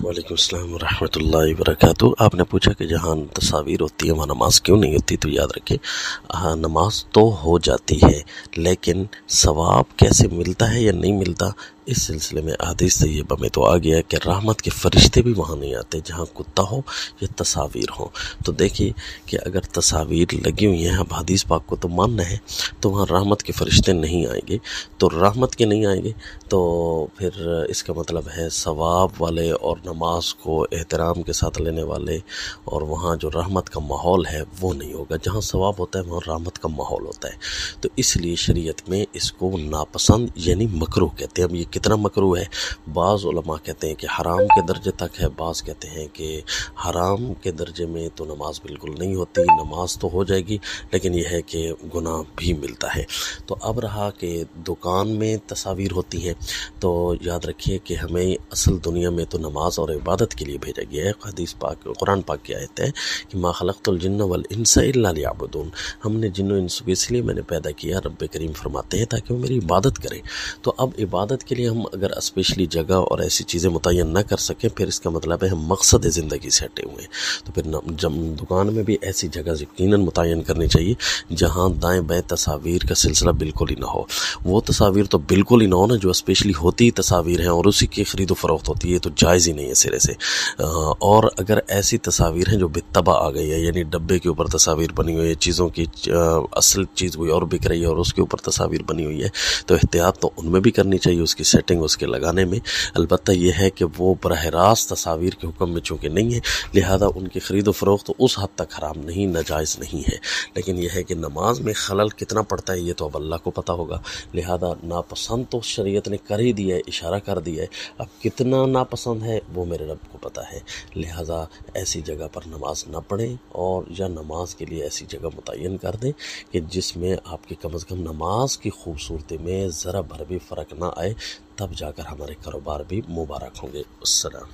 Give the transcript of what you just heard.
وعلیکم السلام ورحمۃ اللہ وبرکاتہ۔ آپ نے پوچھا کہ جہاں تصاویر ہوتی ہے وہاں نماز کیوں نہیں ہوتی، تو یاد رکھیں نماز تو ہو جاتی ہے، لیکن ثواب کیسے ملتا ہے یا نہیں ملتا، اس سلسلے میں احادیث طیبہ میں تو آ گیا ہے کہ رحمت کے فرشتے بھی وہاں نہیں آتے جہاں کتا ہو یا تصاویر ہوں۔ تو دیکھیے کہ اگر تصاویر لگی ہوئی ہیں، اب حدیث پاک کو تو ماننا ہے، تو وہاں رحمت کے فرشتے نہیں آئیں گے۔ تو رحمت کے نہیں آئیں گے تو پھر اس کا مطلب ہے ثواب والے اور نماز کو احترام کے ساتھ لینے والے اور وہاں جو رحمت کا ماحول ہے وہ نہیں ہوگا۔ جہاں ثواب ہوتا ہے وہاں رحمت کا ماحول ہوتا ہے، تو اس لیے شریعت میں اس کو ناپسند یعنی مکروہ کہتے ہیں۔ اب یہ کتنا مکروہ ہے، بعض علماء کہتے ہیں کہ حرام کے درجے تک ہے، بعض کہتے ہیں کہ حرام کے درجے میں تو نماز بالکل نہیں ہوتی، نماز تو ہو جائے گی لیکن یہ ہے کہ گناہ بھی ملتا ہے۔ تو اب رہا کہ دکان میں تصاویر ہوتی ہیں، تو یاد رکھیے کہ ہمیں اصل دنیا میں تو نماز اور عبادت کے لیے بھیجا گیا ہے۔ حدیث پاک قرآن پاک کی آیت ہے کہ ما خلقت الجن والانس الا لیعبدون، ہم نے جن و انس کو اس لیے میں نے پیدا کیا، رب کریم فرماتے ہیں، تاکہ وہ میری عبادت کریں۔ تو اب عبادت کے لیے ہم اگر اسپیشلی جگہ اور ایسی چیزیں متعین نہ کر سکیں، پھر اس کا مطلب ہے ہم مقصد زندگی سے ہٹے ہوئے ہیں۔ تو پھر دکان میں بھی ایسی جگہ یقیناً متعین کرنی چاہیے جہاں دائیں بائیں تصاویر کا سلسلہ بالکل ہی نہ ہو۔ وہ تصاویر تو بالکل ہی نہ ہو نا جو اسپیشلی ہوتی تصاویر ہیں اور اسی کی خرید و فروخت ہوتی ہے، تو جائز ہی نہیں ہے سرے سے۔ اور اگر ایسی تصاویر ہیں جو بتبع آ گئی ہے، یعنی ڈبے کے اوپر تصاویر بنی ہوئی ہے، چیزوں کی اصل چیز کوئی اور بک رہی ہے اور اس کے اوپر تصاویر بنی ہوئی ہے، تو احتیاط تو ان میں بھی کرنی چاہیے، اس کی سیٹنگ اس کے لگانے میں۔ البتہ یہ ہے کہ وہ براہ راست تصاویر کے حکم میں چونکہ نہیں ہے، لہذا ان کی خرید و فروخت اس حد تک حرام نہیں، ناجائز نہیں ہے۔ لیکن یہ ہے کہ نماز میں خلل کتنا پڑتا ہے یہ تو اب اللہ کو پتہ ہوگا، لہذا ناپسند تو شریعت نے کر ہی دیا ہے، اشارہ کر دیا ہے، اب کتنا ناپسند ہے وہ میرے رب کو پتہ ہے۔ لہذا ایسی جگہ پر نماز نہ پڑھیں، اور یا نماز کے لیے ایسی جگہ متعین کر دیں کہ جس میں آپ کی کم از کم نماز کی خوبصورتی میں ذرا بھر بھی فرق نہ آئے، تب جا کر ہمارے کاروبار بھی مبارک ہوں گے۔ السلام۔